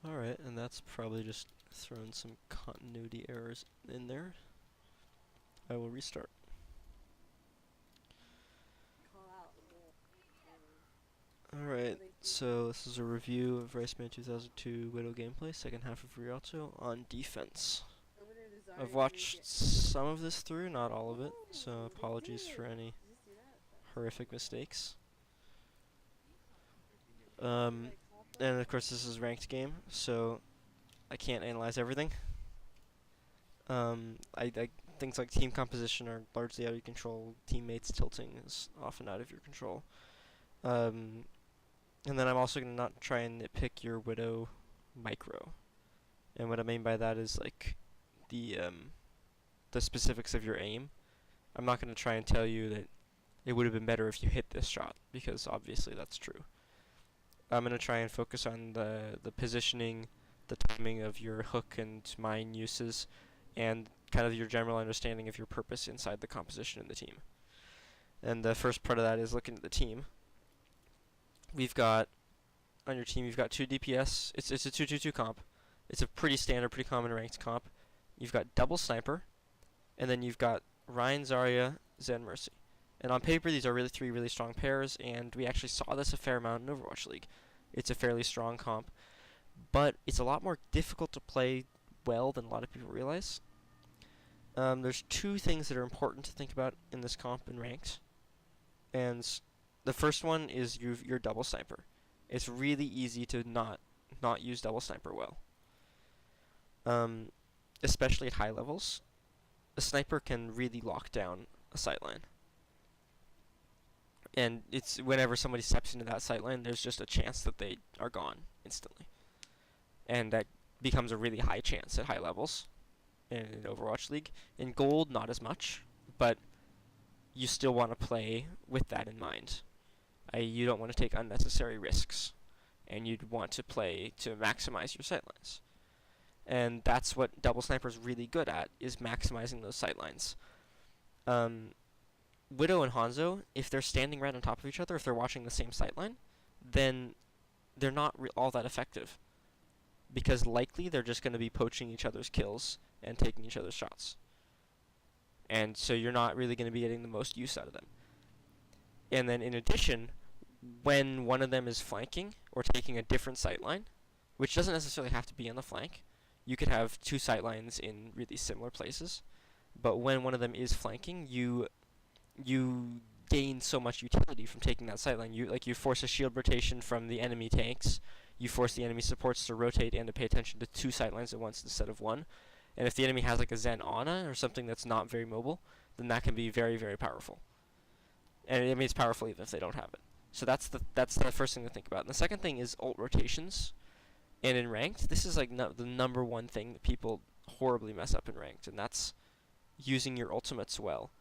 Alright, and that's probably just thrown some continuity errors in there. I will restart. Alright, so this is a review of Riceman2002 Widow gameplay, second half of Rialto on defense. I've watched some of this through, not all of it, so apologies for any horrific mistakes. And of course this is a ranked game, so I can't analyze everything. Things like team composition are largely out of your control. Teammates tilting is often out of your control. And then I'm also going to not try and nitpick your Widow micro. And what I mean by that is like the specifics of your aim. I'm not going to try and tell you that it would have been better if you hit this shot, because obviously that's true. I'm going to try and focus on the positioning, the timing of your hook and mine uses, and kind of your general understanding of your purpose inside the composition of the team. And the first part of that is looking at the team. We've got, on your team, you've got 2 DPS. It's a 2-2-2 comp. It's a pretty standard, pretty common ranked comp. You've got double sniper, and then you've got Ryan, Zarya, Zen, Mercy. And on paper, these are really 3 really strong pairs, and we actually saw this a fair amount in Overwatch League. It's a fairly strong comp, but it's a lot more difficult to play well than a lot of people realize. There's 2 things that are important to think about in this comp in ranked, and the first one is your double sniper. It's really easy to not use double sniper well, especially at high levels. A sniper can really lock down a sightline. And it's whenever somebody steps into that sightline, there's just a chance that they are gone instantly. And that becomes a really high chance at high levels in Overwatch League. In Gold, not as much, but you still want to play with that in mind. You don't want to take unnecessary risks, and you'd want to play to maximize your sightlines. And that's what Double Sniper's really good at, is maximizing those sightlines. Widow and Hanzo, if they're standing right on top of each other, if they're watching the same sightline, then they're not all that effective. Because likely they're just going to be poaching each other's kills and taking each other's shots. And so you're not really going to be getting the most use out of them. And then in addition, when one of them is flanking or taking a different sightline, which doesn't necessarily have to be on the flank, you could have 2 sightlines in really similar places, but when one of them is flanking, you gain so much utility from taking that sightline. You force a shield rotation from the enemy tanks, you force the enemy supports to rotate and to pay attention to 2 sightlines at once instead of 1. And if the enemy has like a Zen Ana or something that's not very mobile, then that can be very, very powerful. And I mean, it's powerful even if they don't have it. So that's the first thing to think about. And the second thing is ult rotations. And in ranked, this is like the number 1 thing that people horribly mess up in ranked, and that's using your ultimates well.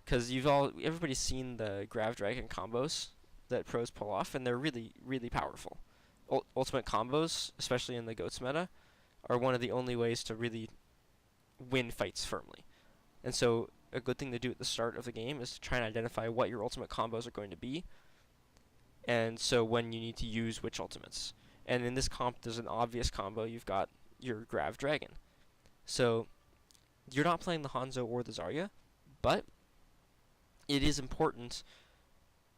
Because everybody's seen the Grav Dragon combos that pros pull off, and they're really, really powerful. Ultimate combos, especially in the GOATS meta, are one of the only ways to really win fights firmly. And so a good thing to do at the start of the game is to try and identify what your ultimate combos are going to be, and so when you need to use which ultimates. And in this comp, there's an obvious combo. You've got your Grav Dragon. So you're not playing the Hanzo or the Zarya, but it is important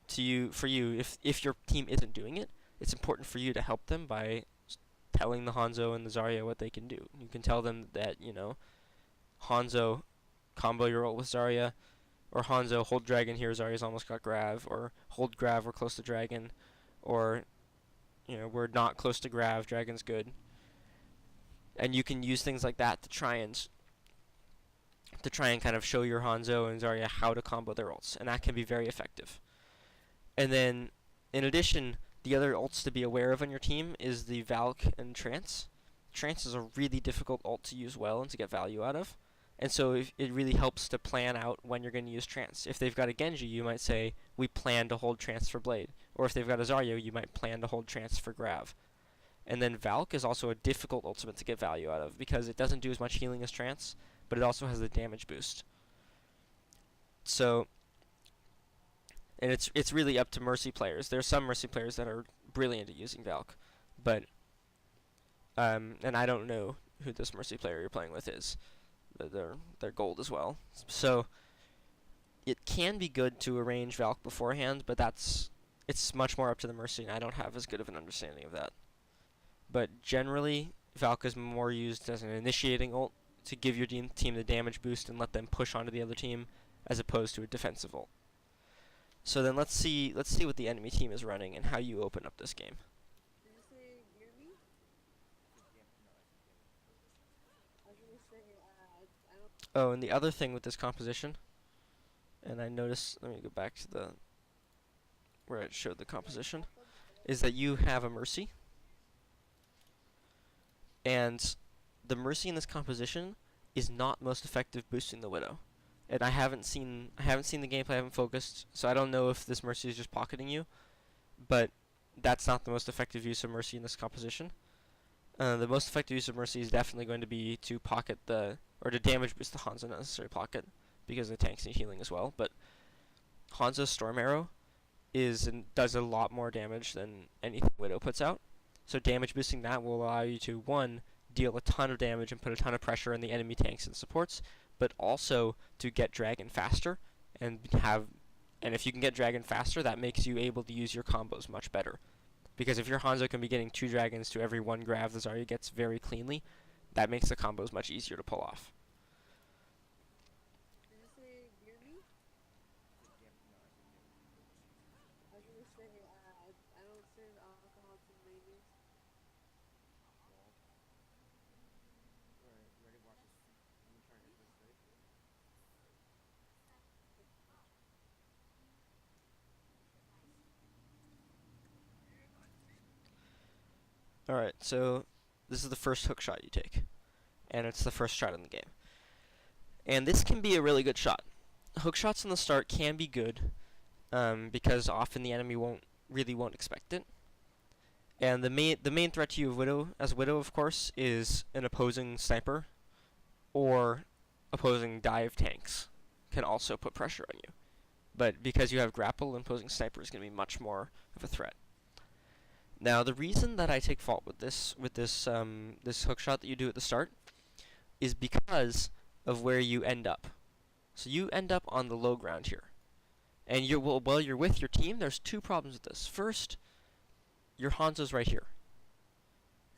for you, if your team isn't doing it, it's important for you to help them by telling the Hanzo and the Zarya what they can do. You can tell them that, Hanzo, combo your ult with Zarya, or Hanzo, hold Dragon here, Zarya's almost got Grav, or hold Grav, we're close to Dragon, or, we're not close to Grav, Dragon's good. And you can use things like that to try and kind of show your Hanzo and Zarya how to combo their ults, and that can be very effective. And then, in addition, the other ults to be aware of on your team is the Valk and Trance. Trance is a really difficult ult to use well and to get value out of, and so it really helps to plan out when you're going to use Trance. If they've got a Genji, you might say, we plan to hold Trance for Blade. Or if they've got a Zarya, you might plan to hold Trance for Grav. And then Valk is also a difficult ultimate to get value out of, because it doesn't do as much healing as Trance, but it also has the damage boost. So, and it's really up to Mercy players. There are some Mercy players that are brilliant at using Valk, but And I don't know who this Mercy player you're playing with is. They're gold as well. So it can be good to arrange Valk beforehand, but it's much more up to the Mercy, and I don't have as good of an understanding of that. But generally, Valk is more used as an initiating ult to give your team the damage boost and let them push onto the other team, as opposed to a defensive ult. So then let's see what the enemy team is running and how you open up this game. Did you say near me? I was gonna say, I don't. Oh, and the other thing with this composition, and I noticed, let me go back to the where it showed the composition, is that you have a Mercy, and the Mercy in this composition is not most effective boosting the Widow. And I haven't seen the gameplay, I haven't focused, so I don't know if this Mercy is just pocketing you, but that's not the most effective use of Mercy in this composition. The most effective use of Mercy is definitely going to be to pocket or to damage boost the Hanzo, not necessarily pocket, because the tanks need healing as well. But Hanzo's Storm Arrow does a lot more damage than anything Widow puts out. So damage boosting that will allow you to, one, deal a ton of damage and put a ton of pressure on the enemy tanks and supports, but also to get Dragon faster and if you can get Dragon faster, that makes you able to use your combos much better. Because if your Hanzo can be getting 2 dragons to every 1 grav the Zarya gets very cleanly, that makes the combos much easier to pull off. Did you say near me? I was gonna say, I don't serve alcohol to ladies. Alright, so this is the first hook shot you take, and it's the first shot in the game. And this can be a really good shot. Hook shots in the start can be good, because often the enemy won't expect it. And the main threat to you as Widow, of course, is an opposing sniper or opposing dive tanks can also put pressure on you. But because you have grapple, opposing sniper is going to be much more of a threat. Now, the reason that I take fault with this hook shot that you do at the start is because of where you end up. So you end up on the low ground here, and while you're with your team, there's 2 problems with this. First, your Hanzo's right here,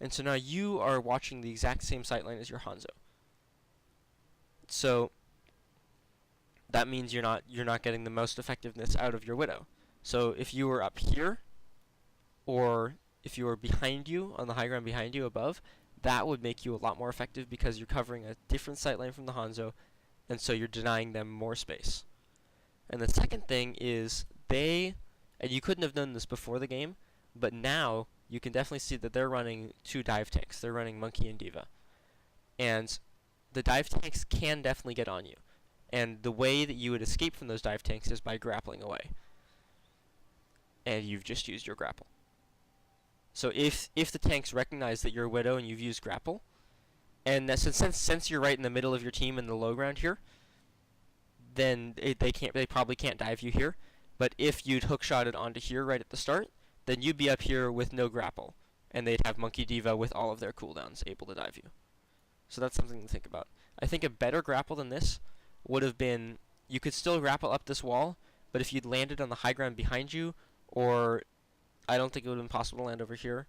and so now you are watching the exact same sightline as your Hanzo. So that means you're not getting the most effectiveness out of your Widow. So if you were up here, or if you were behind you, on the high ground behind you above, that would make you a lot more effective because you're covering a different sightline from the Hanzo, and so you're denying them more space. And the second thing is and you couldn't have done this before the game, but now you can definitely see that they're running 2 dive tanks. They're running Monkey and Diva. And the dive tanks can definitely get on you. And the way that you would escape from those dive tanks is by grappling away. And you've just used your grapple. So if the tanks recognize that you're a Widow and you've used grapple, and that since you're right in the middle of your team in the low ground here, then they probably can't dive you here. But if you'd hookshotted onto here right at the start, then you'd be up here with no grapple, and they'd have Monkey Diva with all of their cooldowns able to dive you. So that's something to think about. I think a better grapple than this would have been, you could still grapple up this wall, but if you'd landed on the high ground behind you, or I don't think it would have been possible to land over here,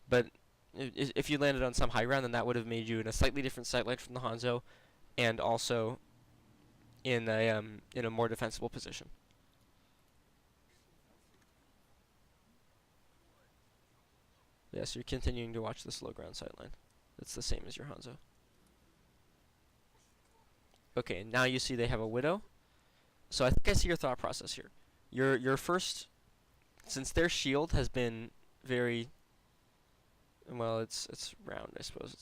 but if you landed on some high ground, then that would have made you in a slightly different sightline from the Hanzo, and also in a more defensible position. Yeah, so you're continuing to watch this low ground sightline. It's the same as your Hanzo. Okay, now you see they have a Widow. So I think I see your thought process here. Your first, since their shield has been very, well, it's round, I suppose.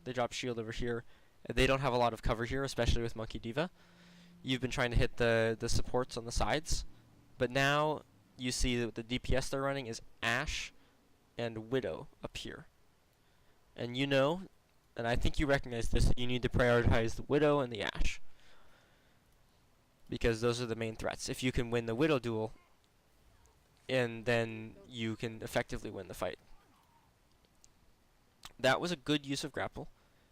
They drop shield over here. They don't have a lot of cover here, especially with Monkey Diva. You've been trying to hit the supports on the sides, but now you see that the DPS they're running is Ashe and Widow up here. And you know, and I think you recognize this, that you need to prioritize the Widow and the Ashe, because those are the main threats. If you can win the Widow duel, and then you can effectively win the fight. that was a good use of grapple.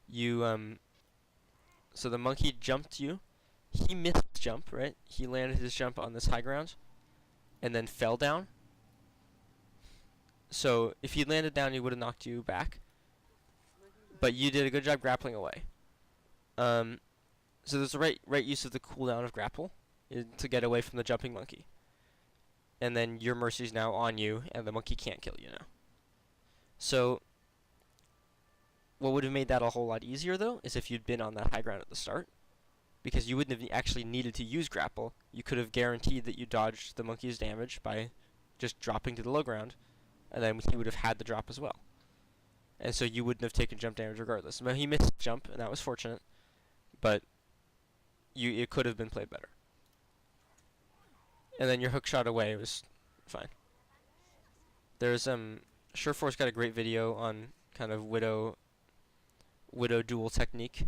You so the monkey jumped you. He missed his jump, right? He landed his jump on this high ground and then fell down. So if he landed down, he would have knocked you back. But you did a good job grappling away. So there's the right use of the cooldown of grapple to get away from the jumping monkey. And then your mercy's now on you, and the monkey can't kill you now. So what would have made that a whole lot easier, though, is if you'd been on that high ground at the start. Because you wouldn't have actually needed to use grapple. You could have guaranteed that you dodged the monkey's damage by just dropping to the low ground, and then he would have had the drop as well. And so you wouldn't have taken jump damage regardless. He missed jump, and that was fortunate, but it could have been played better. And then your hook shot away was fine. There's Surefour's got a great video on kind of Widow duel technique.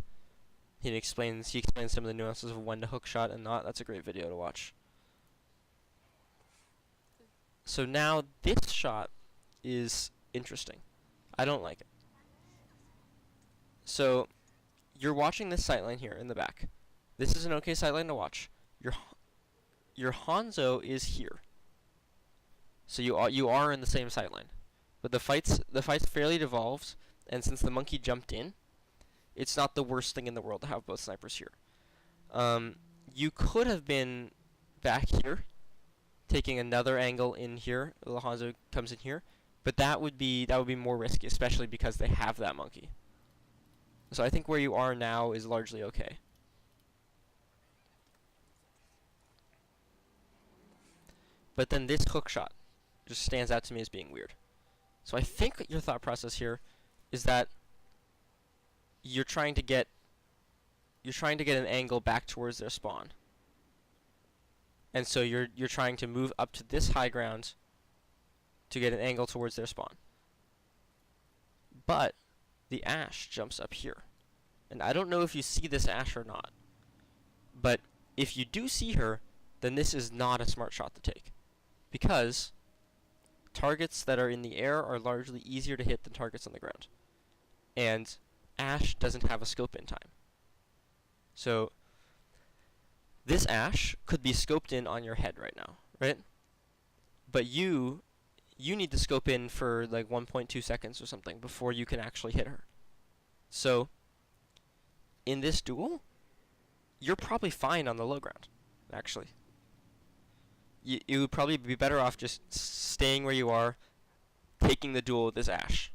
He explains some of the nuances of when to hook shot and not. That's a great video to watch. So now this shot is interesting. I don't like it. So you're watching this sightline here in the back. This is an okay sightline to watch. Your Hanzo is here. So you are in the same sightline. But the fight's fairly devolved, and since the monkey jumped in, it's not the worst thing in the world to have both snipers here. You could have been back here, taking another angle in here. The Hanzo comes in here, but that would be more risky, especially because they have that monkey. So I think where you are now is largely okay. But then this hook shot just stands out to me as being weird. So I think your thought process here is that you're trying to get an angle back towards their spawn. And so you're trying to move up to this high ground to get an angle towards their spawn. But the Ash jumps up here. And I don't know if you see this Ash or not. But if you do see her, then this is not a smart shot to take. Because targets that are in the air are largely easier to hit than targets on the ground. And Ash doesn't have a scope in time. So this Ash could be scoped in on your head right now, right? But you need to scope in for like 1.2 seconds or something before you can actually hit her. So in this duel, you're probably fine on the low ground, actually. You would probably be better off just staying where you are, taking the duel with this Ash,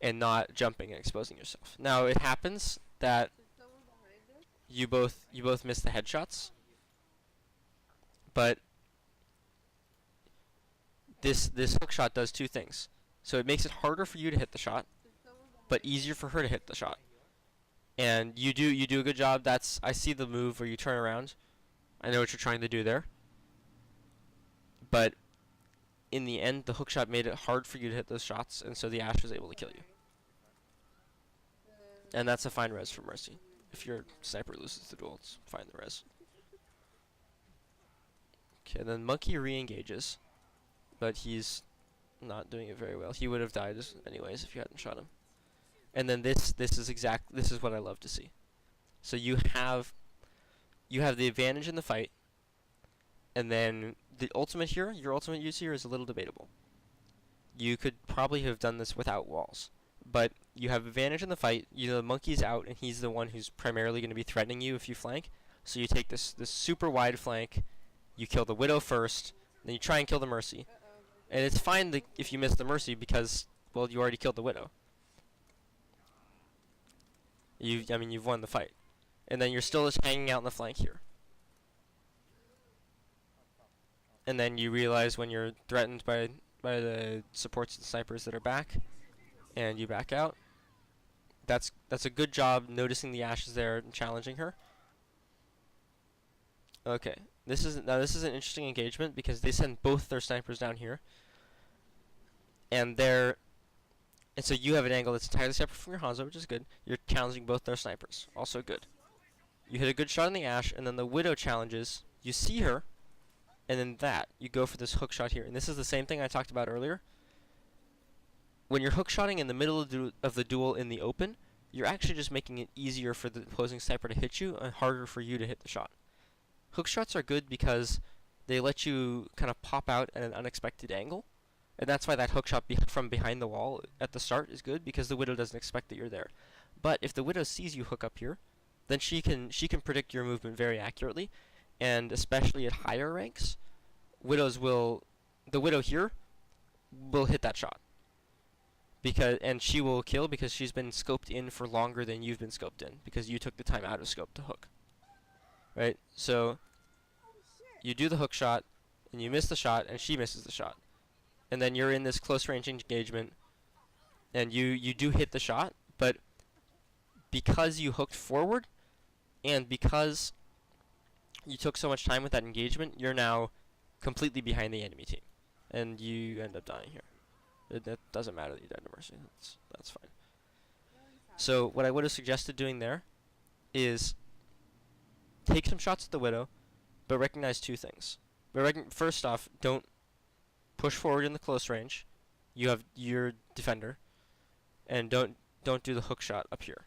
and not jumping and exposing yourself. Now it happens that you both miss the headshots, but this hook shot does two things. So it makes it harder for you to hit the shot, but easier for her to hit the shot. And you do a good job. I see the move where you turn around. I know what you're trying to do there. But in the end, the hook shot made it hard for you to hit those shots, and so the Ash was able to kill you. And that's a fine res for Mercy. If your sniper loses the duel, it's fine the res. Okay, then Monkey re-engages, but he's not doing it very well. He would have died anyways if you hadn't shot him. And then this is what I love to see. So you have the advantage in the fight, and then the ultimate here, your ultimate use here is a little debatable. You could probably have done this without walls, but you have advantage in the fight. You know the monkey's out, and he's the one who's primarily going to be threatening you if you flank. So you take this super wide flank, you kill the Widow first, then you try and kill the Mercy. And it's fine if you miss the Mercy because, well, you already killed the Widow. You've won the fight. And then you're still just hanging out in the flank here. And then you realize when you're threatened by the supports and snipers that are back, and you back out. That's a good job noticing the Ashes there and challenging her. Okay, this is an interesting engagement because they send both their snipers down here, and so you have an angle that's entirely separate from your Hanzo, which is good. You're challenging both their snipers, also good. You hit a good shot on the Ash, and then the Widow challenges. You see her. And then you go for this hook shot here. And this is the same thing I talked about earlier. when you're hookshotting in the middle of the duel in the open, you're actually just making it easier for the opposing sniper to hit you and harder for you to hit the shot. Hookshots are good because they let you kind of pop out at an unexpected angle, and that's why that hookshot from behind the wall at the start is good, because the Widow doesn't expect that you're there. But if the Widow sees you hook up here, then she can predict your movement very accurately, and especially at higher ranks, the Widow here will hit that shot, and she will kill because she's been scoped in for longer than you've been scoped in, because you took the time out of scope to hook. Right? So you do the hook shot, and you miss the shot, and she misses the shot. And then you're in this close range engagement, and you do hit the shot, but because you hooked forward, and because you took so much time with that engagement, you're now completely behind the enemy team, and you end up dying here. That doesn't matter that you died to Mercy. That's fine. So what I would have suggested doing there is take some shots at the Widow, but recognize two things. First off, don't push forward in the close range. You have your defender, and don't do the hook shot up here.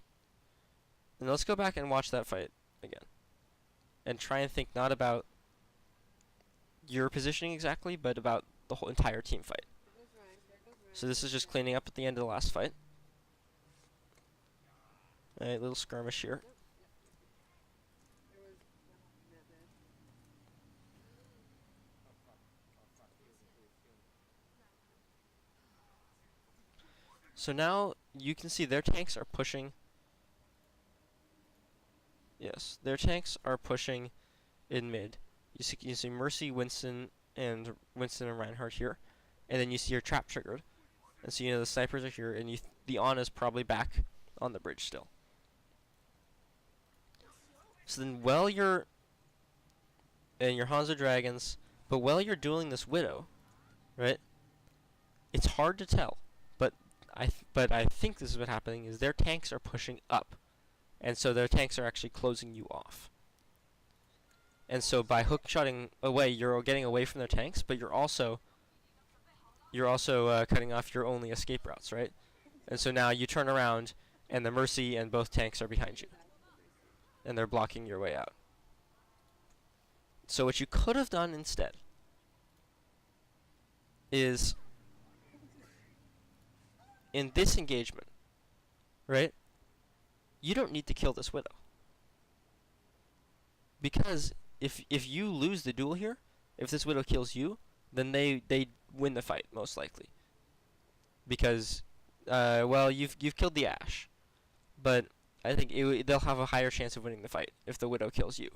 And let's go back and watch that fight again, and try and think not about your positioning exactly, but about the whole entire team fight. So this is just cleaning up at the end of the last fight. Alright, little skirmish here. So now you can see their tanks are pushing. Yes, their tanks are pushing in mid. You see Mercy, Winston, and Reinhardt here, and then you see your trap triggered, and so you know the snipers are here, and the Ana's probably back on the bridge still. So then, while you're and your Hanzo Dragons, but while you're dueling this Widow, right? It's hard to tell, but I think this is what's happening is their tanks are pushing up, and so their tanks are actually closing you off. And so by hook-shotting away, you're getting away from their tanks, but you're also cutting off your only escape routes, right? And so now you turn around, and the Mercy and both tanks are behind you, and they're blocking your way out. So what you could have done instead is, in this engagement, right, you don't need to kill this Widow. Because if you lose the duel here, if this Widow kills you, then they win the fight, most likely. Because, well, you've killed the Ashe. But I think they'll have a higher chance of winning the fight if the Widow kills you.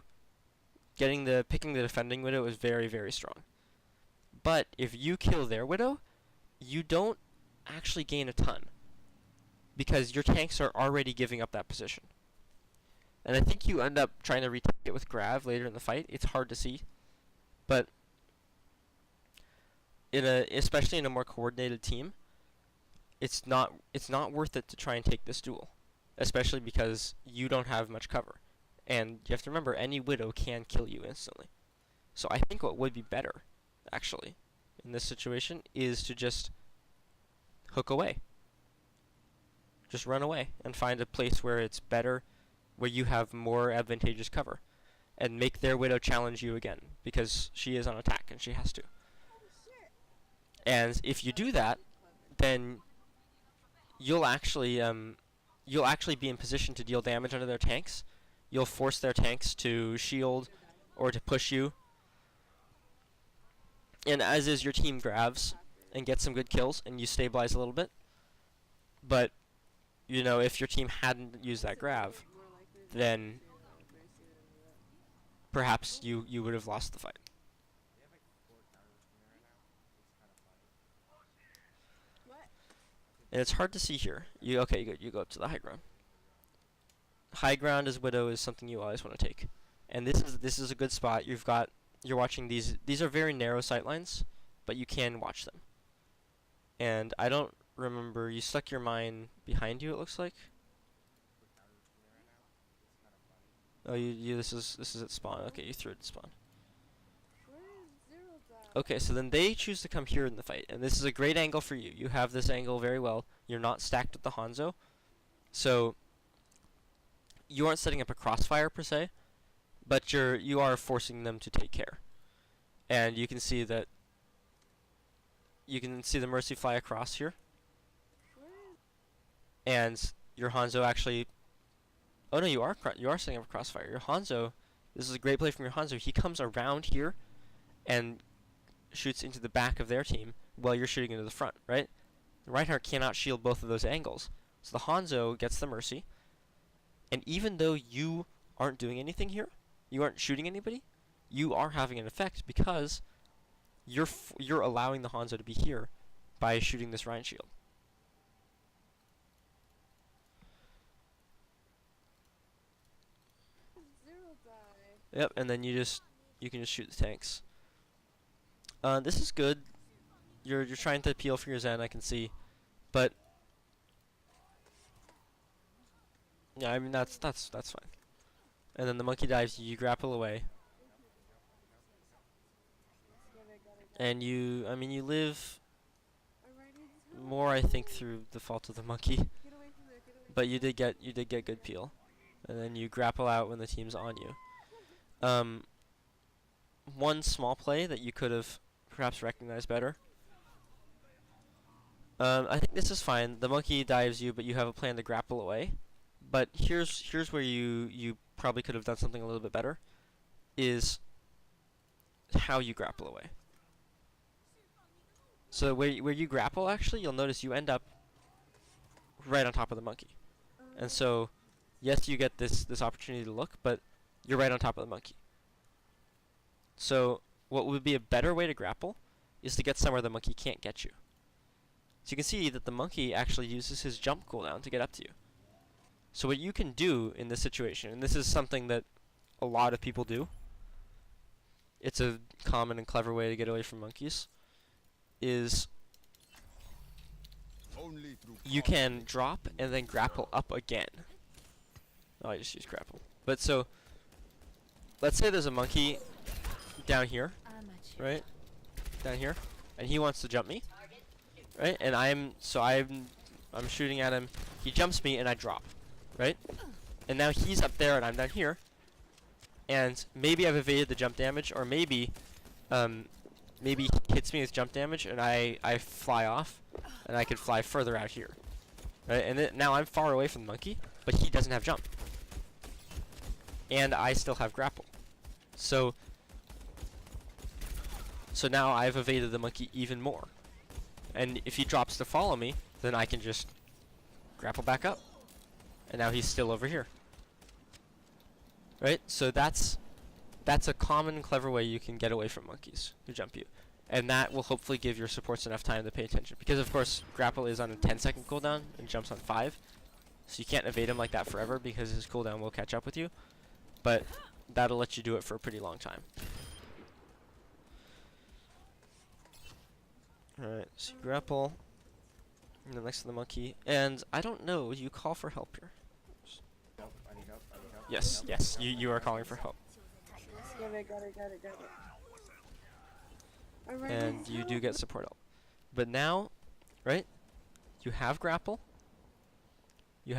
Picking the defending Widow is very, very strong. But if you kill their Widow, you don't actually gain a ton, because your tanks are already giving up that position. And I think you end up trying to retake it with Grav later in the fight. It's hard to see, but especially in a more coordinated team, it's not worth it to try and take this duel, especially because you don't have much cover, and you have to remember any Widow can kill you instantly. So I think what would be better, actually, in this situation is to just hook away. Just run away and find a place where it's better, where you have more advantageous cover, and make their Widow challenge you again, because she is on attack and she has to. And if you do that, then you'll actually be in position to deal damage under their tanks. You'll force their tanks to shield or to push you. And as is your team grabs and get some good kills and you stabilize a little bit. But, you know, if your team hadn't used that grab, then perhaps you would have lost the fight. And it's hard to see here. You go up to the high ground. High ground as Widow is something you always want to take. And this is a good spot. You're watching these are very narrow sight lines, but you can watch them. And I don't remember, you stuck your mine behind you, it looks like. Oh, this is at spawn. Okay, you threw it at spawn. Okay, so then they choose to come here in the fight, and this is a great angle for you. You have this angle very well. You're not stacked with the Hanzo, so you aren't setting up a crossfire per se, but you are forcing them to take care. And you can see that the Mercy fly across here, and your Hanzo actually. Oh no, you are setting up a crossfire. Your Hanzo. This is a great play from your Hanzo. He comes around here, and shoots into the back of their team while you're shooting into the front, right? The Reinhardt cannot shield both of those angles. So the Hanzo gets the Mercy, and even though you aren't doing anything here, you aren't shooting anybody, you are having an effect because you're allowing the Hanzo to be here by shooting this Rein shield. Zero die. Yep, and then you can just shoot the tanks. This is good. You're trying to peel for your Zen, I can see, but yeah, I mean that's fine. And then the monkey dives, you grapple away, and you live more, I think, through the fault of the monkey, Get away from there, get away but you did get good peel, and then you grapple out when the team's on you. One small play that you could have perhaps recognized better. I think this is fine. The monkey dives you, but you have a plan to grapple away. But here's where you probably could have done something a little bit better, is how you grapple away. So where you grapple, actually, you'll notice you end up right on top of the monkey. And so, yes, you get this opportunity to look, but you're right on top of the monkey. So what would be a better way to grapple is to get somewhere the monkey can't get you. So you can see that the monkey actually uses his jump cooldown to get up to you. So what you can do in this situation, and this is something that a lot of people do, it's a common and clever way to get away from monkeys, is you can drop and then grapple up again. Oh, I just used grapple. But so, let's say there's a monkey down here, right? Down here, and he wants to jump me, right? And I'm shooting at him. He jumps me, and I drop, right? And now he's up there, and I'm down here. And maybe I've evaded the jump damage, or maybe he hits me with jump damage, and I fly off, and I could fly further out here, right? And now I'm far away from the monkey, but he doesn't have jump, and I still have grapple. So now I've evaded the monkey even more. And if he drops to follow me, then I can just grapple back up. And now he's still over here. Right? So that's a common and clever way you can get away from monkeys who jump you. And that will hopefully give your supports enough time to pay attention. Because of course, grapple is on a 10-second cooldown and jumps on 5. So you can't evade him like that forever because his cooldown will catch up with you. But that'll let you do it for a pretty long time. Alright, so you grapple, and then next to the monkey, and I don't know, you call for help here. I need help. Yes, yes, you are calling for help. Got it. Alright, And you do get support help. But now, right, you have grapple, you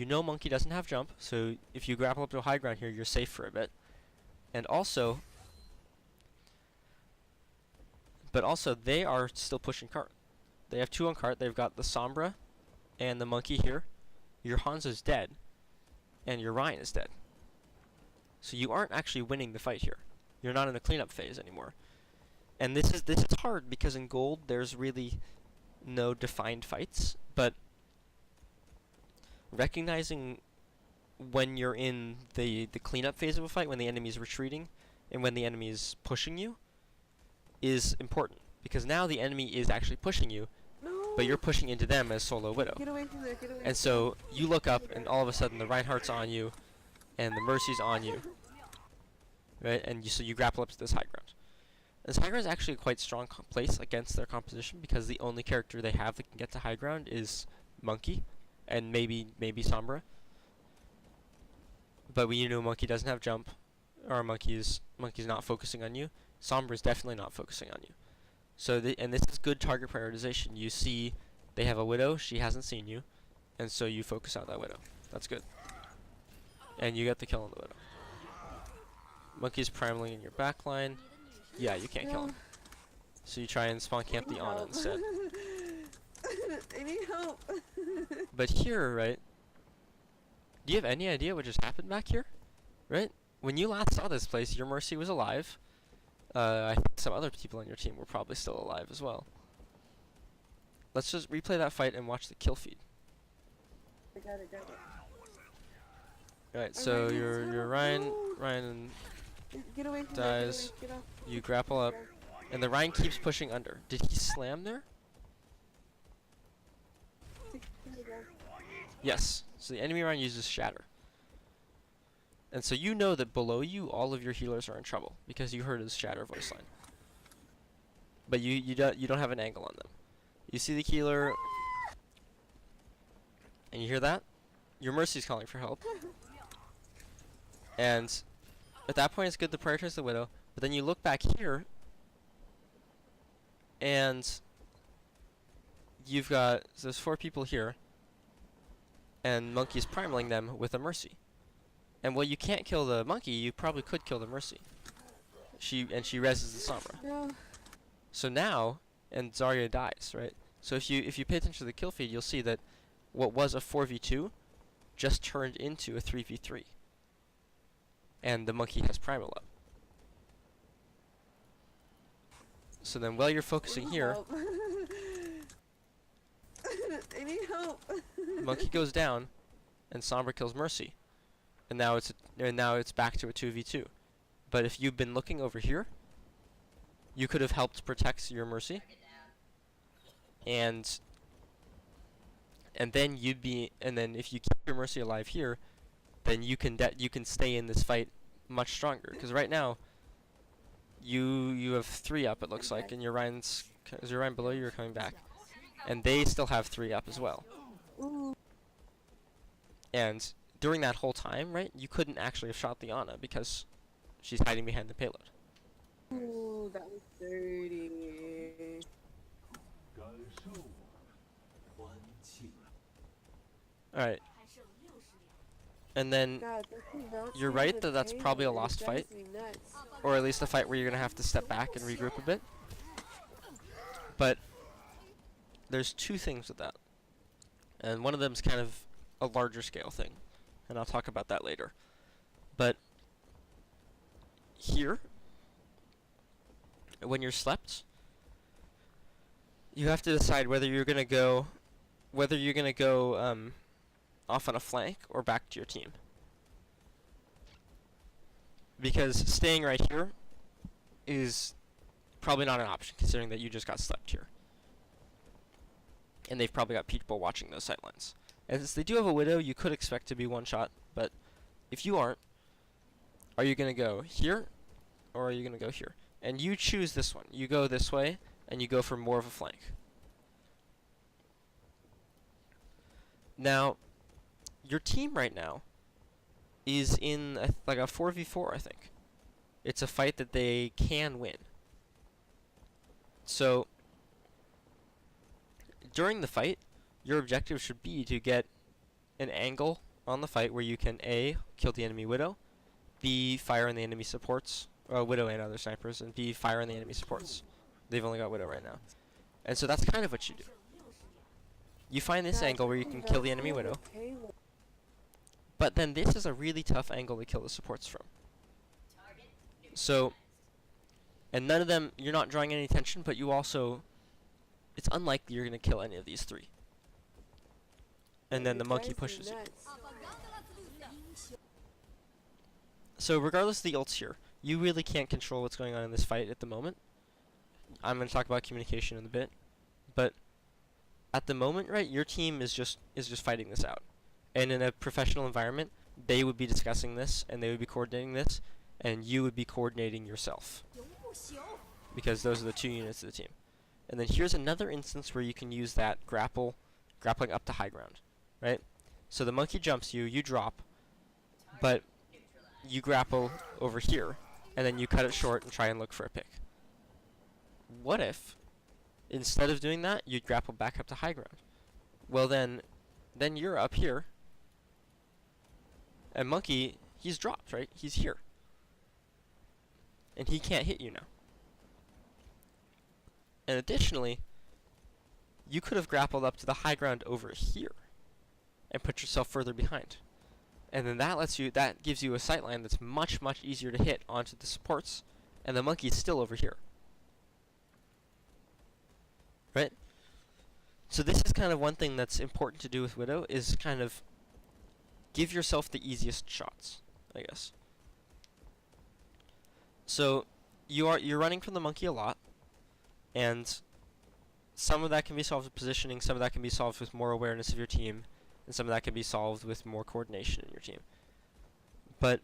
know monkey doesn't have jump, so if you grapple up to a high ground here, you're safe for a bit. And also, but also, they are still pushing cart. They have 2 on cart. They've got the Sombra and the monkey here. Your Hanzo's dead, and your Ryan is dead. So you aren't actually winning the fight here. You're not in a cleanup phase anymore. And this is hard because in gold there's really no defined fights. But recognizing when you're in the cleanup phase of a fight, when the enemy's retreating, and when the enemy is pushing you, is important, because now the enemy is actually pushing you, but you're pushing into them as solo Widow. Get away from there, get away. And so you look up, and all of a sudden the Reinhardt's on you, and the Mercy's on you, right? And so you grapple up to this high ground. And this high ground is actually a quite strong place against their composition, because the only character they have that can get to high ground is Monkey, and maybe Sombra. But you know Monkey doesn't have jump, or Monkey's not focusing on you. Sombra's definitely not focusing on you. So and this is good target prioritization. You see they have a Widow, she hasn't seen you, and so you focus out that Widow. That's good. And you get the kill on the Widow. Monkey's primaling in your backline. Yeah, you can't kill him. So you try and spawn camp the Ana instead. I need help. But here, right? Do you have any idea what just happened back here? Right? When you last saw this place, your Mercy was alive. I think some other people on your team were probably still alive as well. Let's just replay that fight and watch the kill feed. I got it. Alright, so you're Ryan Get away from dies. Get off. You grapple up, and the Ryan keeps pushing under. Did he slam there? Yes. So the enemy Ryan uses Shatter. And so you know that below you, all of your healers are in trouble because you heard his Shatter voice line. But you don't have an angle on them. You see the healer, and you hear that? Your Mercy's calling for help. And at that point, it's good to prioritize the Widow. But then you look back here, and you've got there's 4 people here, and Monkey's primaling them with a Mercy. And while you can't kill the Monkey, you probably could kill the Mercy. She reses the Sombra. No. So now, and Zarya dies, right? So if you pay attention to the kill feed, you'll see that what was a 4v2 just turned into a 3v3. And the Monkey has primal up. So then while you're focusing here, I need help. Monkey goes down, and Sombra kills Mercy. And now it's back to a 2v2. But if you've been looking over here, you could have helped protect your Mercy. And then if you keep your Mercy alive here, then you can stay in this fight much stronger. Because right now, you have 3 up, it looks like, and is your Ryan below you or coming back? And they still have 3 up as well. Ooh. And during that whole time, right, you couldn't actually have shot the Ana because she's hiding behind the payload. Ooh, that was dirty. Alright. And then God, you're right that that's probably a lost fight. Or at least a fight where you're going to have to step back and regroup a bit. But there's 2 things with that. And one of them is kind of a larger scale thing. And I'll talk about that later. But here, when you're slept, you have to decide whether you're going to go off on a flank or back to your team. Because staying right here is probably not an option, considering that you just got slept here. And they've probably got people watching those sightlines. And since they do have a Widow, you could expect to be one-shot, but if you aren't, are you going to go here, or are you going to go here? And you choose this one. You go this way, and you go for more of a flank. Now, your team right now is in like a 4v4, I think. It's a fight that they can win. So, during the fight, your objective should be to get an angle on the fight where you can A, kill the enemy Widow, B, fire on the enemy supports, Widow and other snipers, and B, fire on the enemy supports. They've only got Widow right now. And so that's kind of what you do. You find this angle where you can kill the enemy Widow, but then this is a really tough angle to kill the supports from. So, and none of them, you're not drawing any attention, but you also, it's unlikely you're going to kill any of these 3. And then the Monkey pushes you. So regardless of the ults here, you really can't control what's going on in this fight at the moment. I'm going to talk about communication in a bit, but at the moment, right, your team is just fighting this out. And in a professional environment, they would be discussing this, and they would be coordinating this, and you would be coordinating yourself. Because those are the 2 units of the team. And then here's another instance where you can use that grappling up to high ground, right? So the Monkey jumps you, you drop, but you grapple over here, and then you cut it short and try and look for a pick. What if, instead of doing that, you grapple back up to high ground? Well then you're up here, and Monkey, he's dropped, right? He's here. And he can't hit you now. And additionally, you could have grappled up to the high ground over here and put yourself further behind. And then that gives you a sightline that's much, much easier to hit onto the supports, and the Monkey's still over here. Right? So this is kind of one thing that's important to do with Widow, is kind of give yourself the easiest shots, I guess. So you're running from the Monkey a lot, and some of that can be solved with positioning, some of that can be solved with more awareness of your team, and some of that can be solved with more coordination in your team. But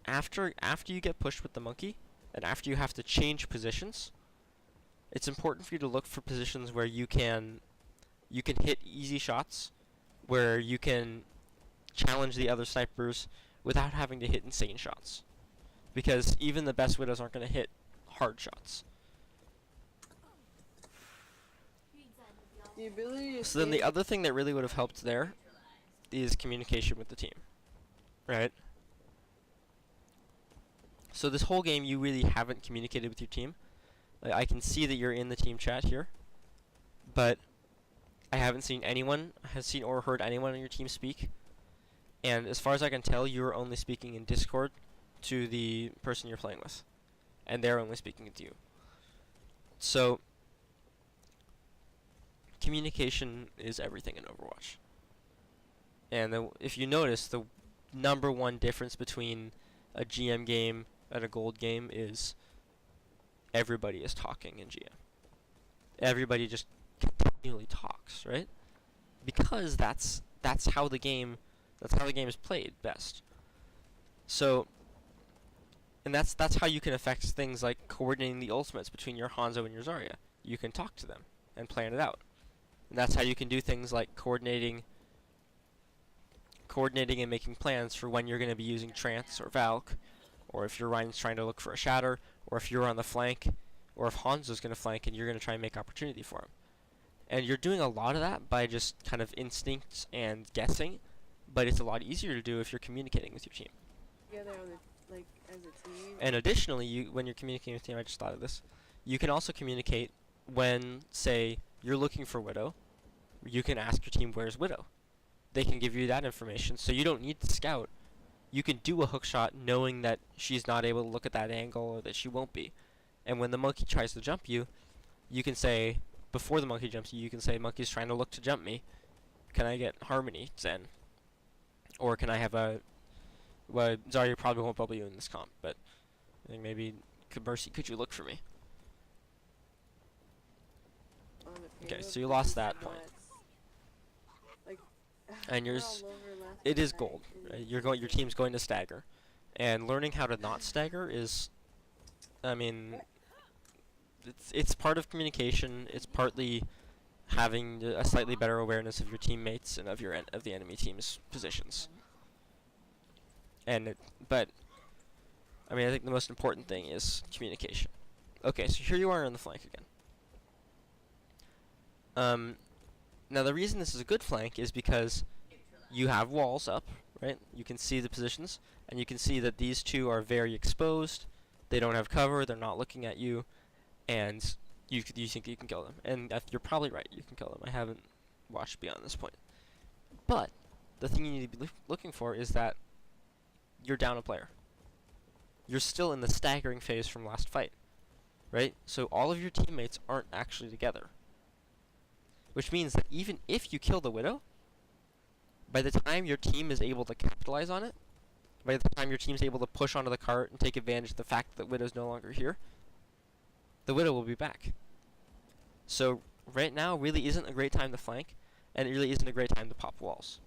after you get pushed with the Monkey, and after you have to change positions, it's important for you to look for positions where you can hit easy shots, where you can challenge the other snipers without having to hit insane shots. Because even the best Widows aren't going to hit hard shots. The ability to So then the other thing that really would have helped there is communication with the team. Right? So this whole game you really haven't communicated with your team. I can see that you're in the team chat here, but I haven't seen anyone, or heard anyone on your team speak. And as far as I can tell, you're only speaking in Discord to the person you're playing with, and they're only speaking with you. So communication is everything in Overwatch. And if you notice, the number one difference between a GM game and a gold game is everybody is talking in GM. Everybody just continually talks, right? Because that's how the game is played best. So, and that's how you can affect things like coordinating the ultimates between your Hanzo and your Zarya. You can talk to them and plan it out. And that's how you can do things like coordinating and making plans for when you're going to be using Trance or Valk, or if your Ryan's trying to look for a Shatter, or if you're on the flank, or if Hanzo's going to flank and you're going to try and make opportunity for him. And you're doing a lot of that by just kind of instincts and guessing, but it's a lot easier to do if you're communicating with your team. together on the, like as a team. And additionally, when you're communicating with your team, I just thought of this, you can also communicate when, say, you're looking for Widow. You can ask your team, where's Widow? They can give you that information, so you don't need to scout. You can do a hook shot knowing that she's not able to look at that angle, or that she won't be. And when the Monkey tries to jump you, you can say, before the Monkey jumps you, you can say, Monkey's trying to look to jump me. Can I get Harmony Zen? Or can I have a... Well, Zarya probably won't bubble you in this comp, but I think maybe, Mercy, could you look for me? On the Okay, payload, so you which lost is that point. nuts. Like, And we're yours, all over last it is night, gold. and Right? it's Your just team's going to stagger. And learning how to not stagger is, I mean, it's part of communication. It's partly having a slightly better awareness of your teammates and of the enemy team's positions. And but I mean, I think the most important thing is communication. Okay, so here you are on the flank again. Now the reason this is a good flank is because you have walls up, right? You can see the positions, and you can see that these two are very exposed. They don't have cover. They're not looking at you, and you think you can kill them. And you're probably right. You can kill them. I haven't watched beyond this point. But the thing you need to be looking for is that you're down a player. You're still in the staggering phase from last fight, right? So all of your teammates aren't actually together. Which means that even if you kill the Widow, by the time your team is able to capitalize on it, by the time your team's able to push onto the cart and take advantage of the fact that Widow's no longer here, the Widow will be back. So right now really isn't a great time to flank, and it really isn't a great time to pop walls.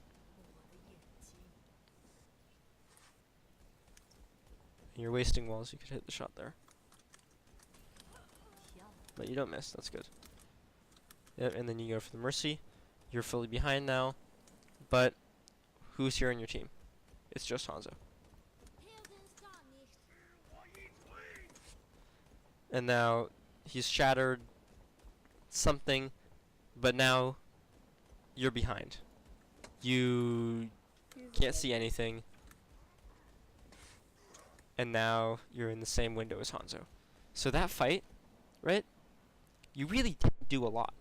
You're wasting walls. You could hit the shot there. But you don't miss. That's good. Yep, and then you go for the Mercy. You're fully behind now. But who's here on your team? It's just Hanzo. And now he's shattered something, but now you're behind. You can't see anything. And now you're in the same window as Hanzo. So that fight, right? You really didn't do a lot.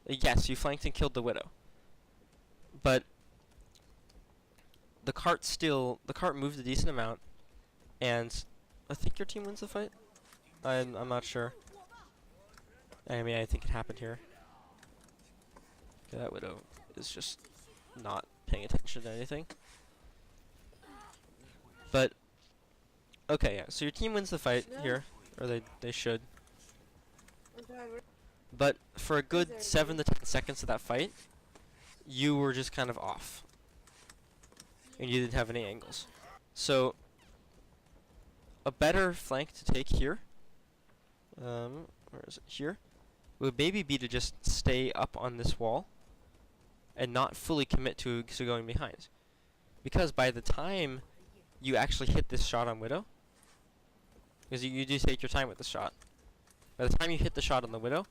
Yes, you flanked and killed the Widow. But the cart moved a decent amount, and I think your team wins the fight. I'm not sure. I mean, I think it happened here. Okay, that Widow is just not paying attention to anything. But okay, yeah. So your team wins the fight here, or they should. But for a good 7 to 10 seconds of that fight, you were just kind of off. And you didn't have any angles. So, a better flank to take here, where is it? Here, would maybe be to just stay up on this wall and not fully commit to going behind. Because by the time you actually hit this shot on Widow, because you do take your time with the shot, by the time you hit the shot on the Widow,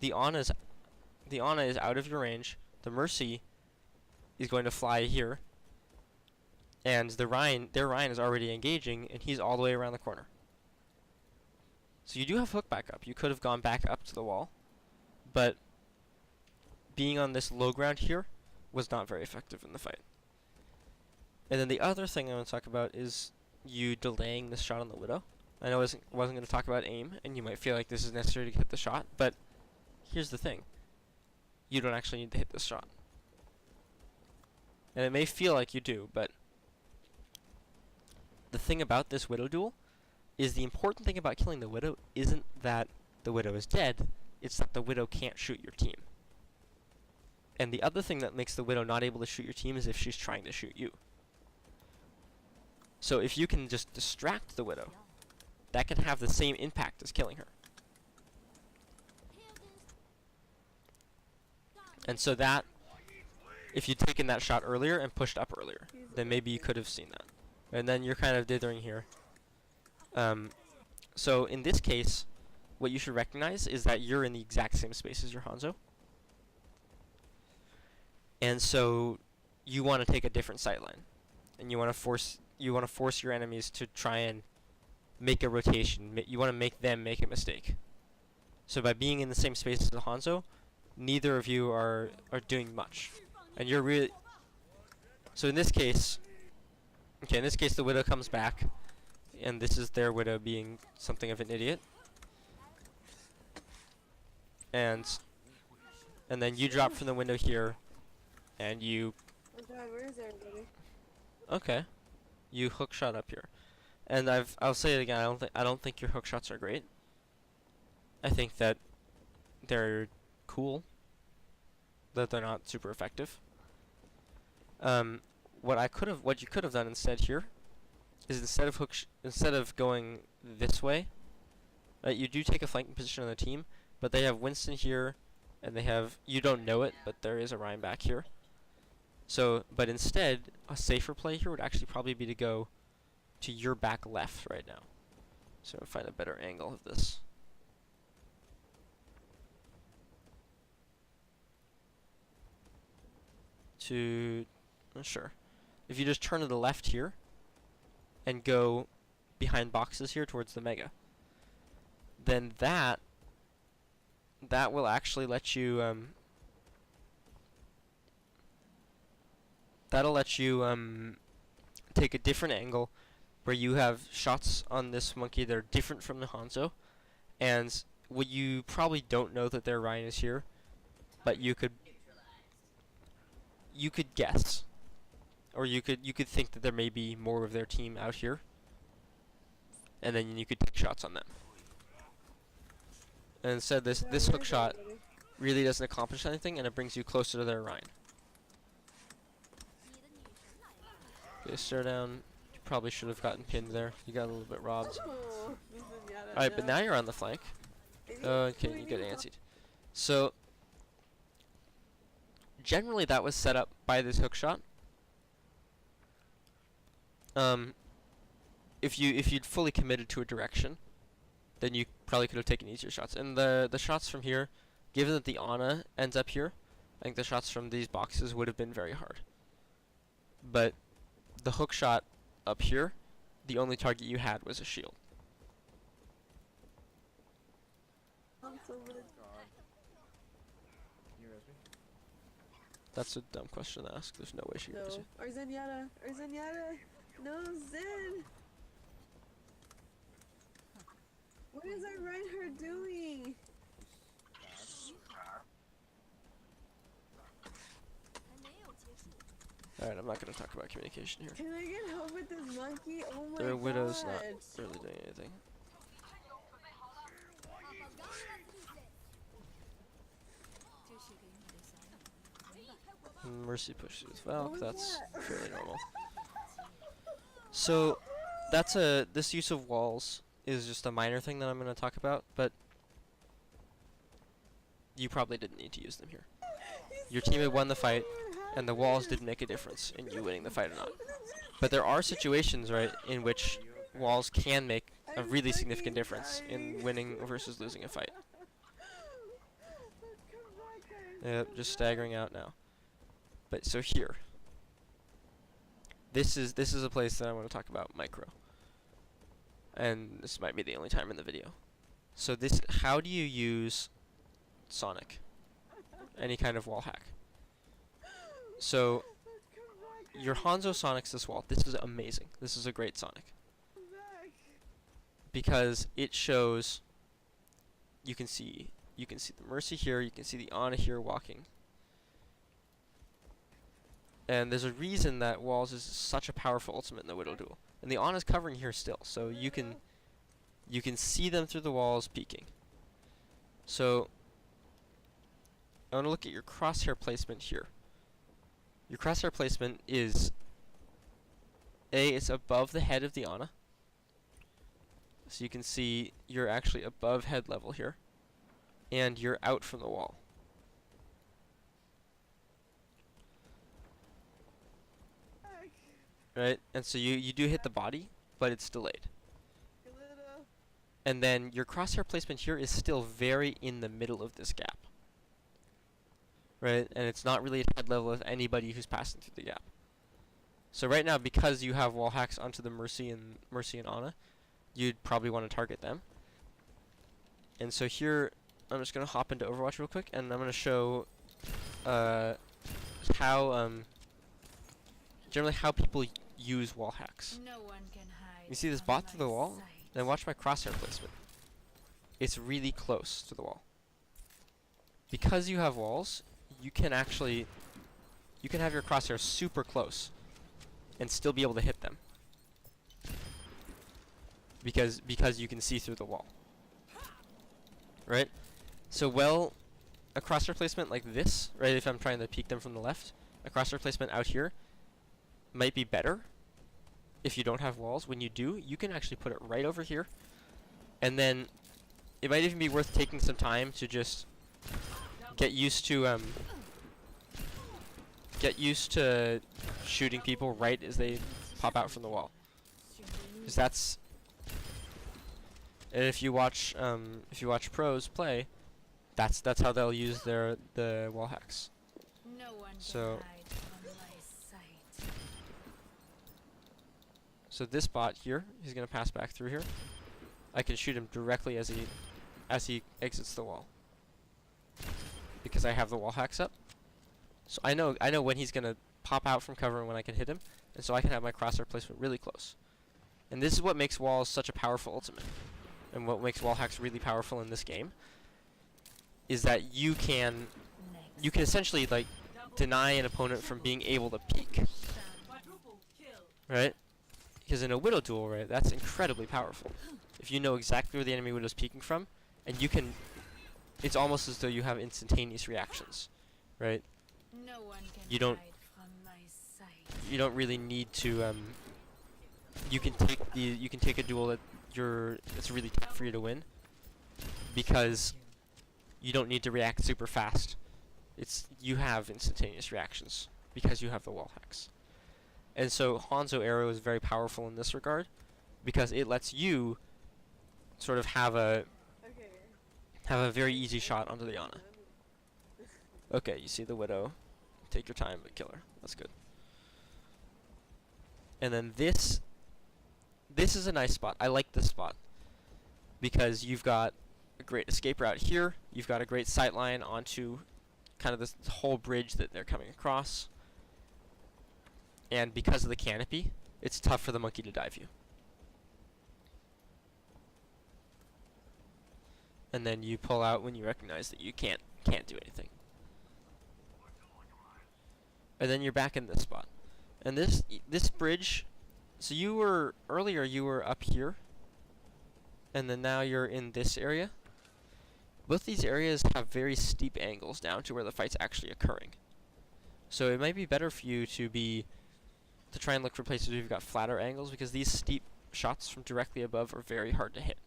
the Ana is out of your range. The Mercy is going to fly here, and their Ryan is already engaging, and he's all the way around the corner. So you do have hook back up. You could have gone back up to the wall, but being on this low ground here was not very effective in the fight. And then the other thing I want to talk about is you delaying this shot on the Widow. I know I wasn't going to talk about aim, and you might feel like this is necessary to hit the shot, but here's the thing. You don't actually need to hit this shot. And it may feel like you do, but the thing about this Widow duel is the important thing about killing the Widow isn't that the Widow is dead, it's that the Widow can't shoot your team. And the other thing that makes the Widow not able to shoot your team is if she's trying to shoot you. So if you can just distract the Widow, that can have the same impact as killing her. And so that, if you'd taken that shot earlier and pushed up earlier, then maybe you could have seen that. And then you're kind of dithering here. So in this case, what you should recognize is that you're in the exact same space as your Hanzo. And so you want to take a different sightline. And you want to force your enemies to try and make a rotation. You want to make them make a mistake. So by being in the same space as the Hanzo, neither of you are doing much. And you're really... So in this case... Okay, in this case the Widow comes back. And this is their Widow being something of an idiot. And then you drop from the window here. And you... Where is everybody? Okay. You hook shot up here. And I'll say it again, I don't think your hook shots are great. I think that they're cool, that they're not super effective. What you could have done instead here is instead of going this way, you do take a flanking position on the team, but they have Winston here, and they have, you don't know it, but there is a Ryan back here. So, but instead, a safer play here would actually probably be to go to your back left right now. So find a better angle of this. Sure. If you just turn to the left here and go behind boxes here towards the Mega, then that will actually let you that'll let you take a different angle where you have shots on this monkey that are different from the Hanzo, and what you probably don't know that their Ryan is here, but you could guess, or you could think that there may be more of their team out here, and then you could take shots on them. And instead, this hook shot really doesn't accomplish anything, and it brings you closer to their Ryan. Okay, stare down. You probably should have gotten pinned there. You got a little bit robbed. Alright, but now you're on the flank. Okay, you get antsied. So, generally that was set up by this hook shot. if you'd fully committed to a direction, then you probably could have taken easier shots. And the shots from here, given that the Ana ends up here, I think the shots from these boxes would have been very hard. But the hook shot up here, the only target you had was a shield. I'm so good. God. You res me? That's a dumb question to ask. There's no way she gets No. you. Or Zenyatta. Or Zenyatta. No, Zen. What is our Reinhardt doing? Alright, I'm not going to talk about communication here. Can I get help with this monkey? Oh my Their god. Widow's not really doing anything. Mercy pushes with Valk, was that's that? fairly normal. So, this use of walls is just a minor thing that I'm going to talk about, but you probably didn't need to use them here. Your teammate won the fight, and the walls didn't make a difference in you winning the fight or not. But there are situations, right, in which walls can make a really significant difference in winning versus losing a fight. Yep, just staggering out now. But so here, this is a place that I want to talk about micro, and this might be the only time in the video. So this, how do you use Sonic? Any kind of wall hack. So your Hanzo Sonic's this wall. This is amazing. This is a great Sonic because it shows. You can see the Mercy here. You can see the Ana here walking. And there's a reason that walls is such a powerful ultimate in the Widow duel. And the Ana's covering here still, so you can see them through the walls peeking. So I want to look at your crosshair placement here. Your crosshair placement is it's above the head of the Ana. So you can see you're actually above head level here. And you're out from the wall. Right? And so you do hit the body, but it's delayed. And then your crosshair placement here is still very in the middle of this gap. Right? And it's not really at head level of anybody who's passing through the gap. So right now, because you have wall hacks onto the Mercy and Ana, you'd probably want to target them. And so here, I'm just going to hop into Overwatch real quick, and I'm going to show how generally how people use wall hacks. No one can hide. You see this from bot to the my wall? sight. Then watch my crosshair placement. It's really close to the wall. Because you have walls, you can have your crosshair super close and still be able to hit them. Because you can see through the wall. Right? So a crosshair placement like this, right, if I'm trying to peek them from the left, a crosshair placement out here might be better if you don't have walls. When you do, you can actually put it right over here, and then it might even be worth taking some time to just get used to shooting people right as they pop out from the wall. Because that's, and if you watch pros play, that's how they'll use the wall hacks. No one can So hide from my sight. So this bot here, he's gonna pass back through here. I can shoot him directly as he exits the wall, because I have the wall hacks up. So I know when he's gonna pop out from cover and when I can hit him, and so I can have my crosshair placement really close. And this is what makes walls such a powerful ultimate, and what makes wall hacks really powerful in this game, is that you can essentially like deny an opponent from being able to peek. Right? Because in a Widow duel, right, that's incredibly powerful. If you know exactly where the enemy Widow's peeking from, and you can, it's almost as though you have instantaneous reactions, right? No one can You don't- hide from my sight. You don't really need to, you can take a duel that it's really tough for you to win, because you don't need to react super fast. You have instantaneous reactions because you have the wall hacks. And so Hanzo Arrow is very powerful in this regard, because it lets you sort of have a very easy shot onto the Ana. Okay, you see the Widow. Take your time, but kill her. That's good. And then this is a nice spot. I like this spot because you've got a great escape route here. You've got a great sight line onto kind of this whole bridge that they're coming across. And because of the canopy, it's tough for the monkey to dive you. And then you pull out when you recognize that you can't do anything. And then you're back in this spot. And this bridge, so earlier you were up here, and then now you're in this area. Both these areas have very steep angles down to where the fight's actually occurring. So it might be better for you to try and look for places where you've got flatter angles, because these steep shots from directly above are very hard to hit.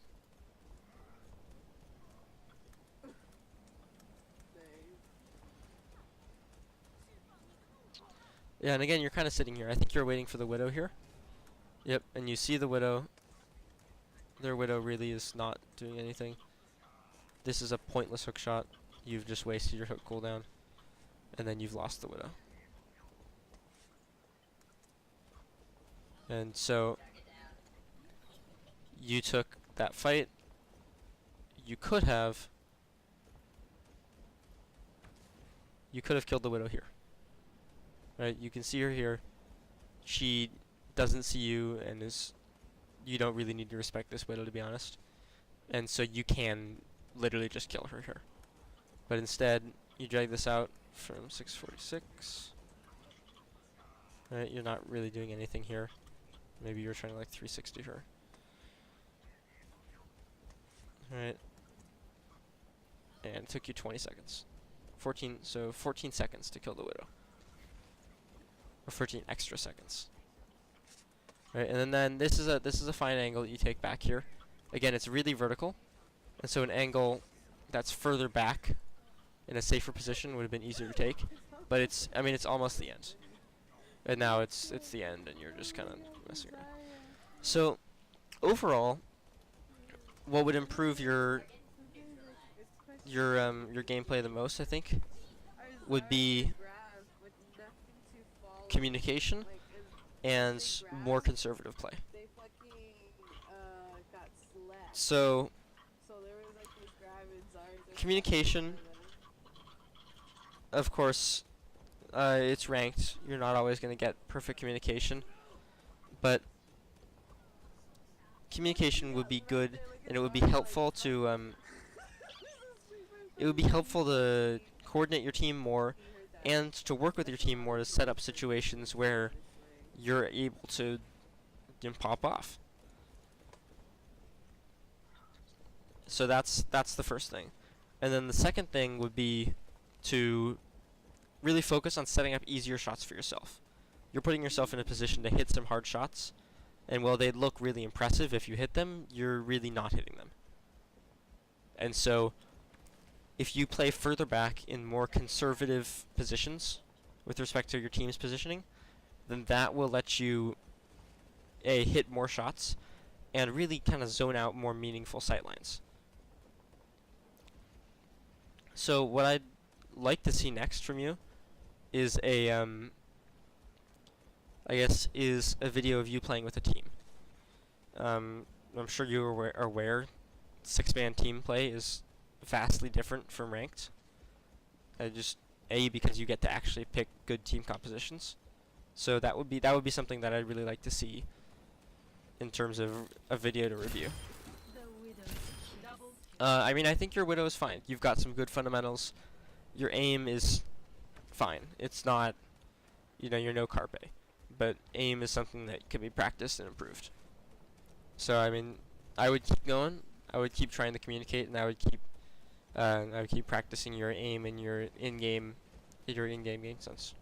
Yeah, and again, you're kind of sitting here. I think you're waiting for the Widow here. Yep, and you see the Widow. Their Widow really is not doing anything. This is a pointless hook shot. You've just wasted your hook cooldown. And then you've lost the Widow. And so, you took that fight. You could have killed the Widow here. Right, you can see her here. She doesn't see you, and you don't really need to respect this Widow, to be honest. And so you can literally just kill her here. But instead, you drag this out from 646. Right, you're not really doing anything here. Maybe you're trying to like 360 her. Alright. And it took you 20 seconds. 14 seconds to kill the Widow. Or 14 extra seconds. Right, and then this is a fine angle that you take back here. Again, it's really vertical, and so an angle that's further back in a safer position would have been easier to take. But it's almost the end. And now it's the end, and you're just kind of messing around. So overall, what would improve your gameplay the most, I think, would be communication and more conservative play. So communication, of course, it's ranked. You're not always going to get perfect communication, but communication would be good, and it would be helpful to coordinate your team more and to work with your team more to set up situations where you're able to pop off. So that's the first thing. And then the second thing would be to really focus on setting up easier shots for yourself. You're putting yourself in a position to hit some hard shots, and while they'd look really impressive if you hit them, you're really not hitting them. And so if you play further back in more conservative positions with respect to your team's positioning, then that will let you hit more shots and really kind of zone out more meaningful sightlines. So what I'd like to see next from you is a video of you playing with a team. I'm sure you are aware 6-man team play is vastly different from ranked. Because you get to actually pick good team compositions. So that would be something that I'd really like to see in terms of a video to review. I think your Widow is fine. You've got some good fundamentals. Your aim is fine. It's not, you're no Carpe, but aim is something that can be practiced and improved. So I would keep going. I would keep trying to communicate, and I would keep practicing your aim and your in-game game sense.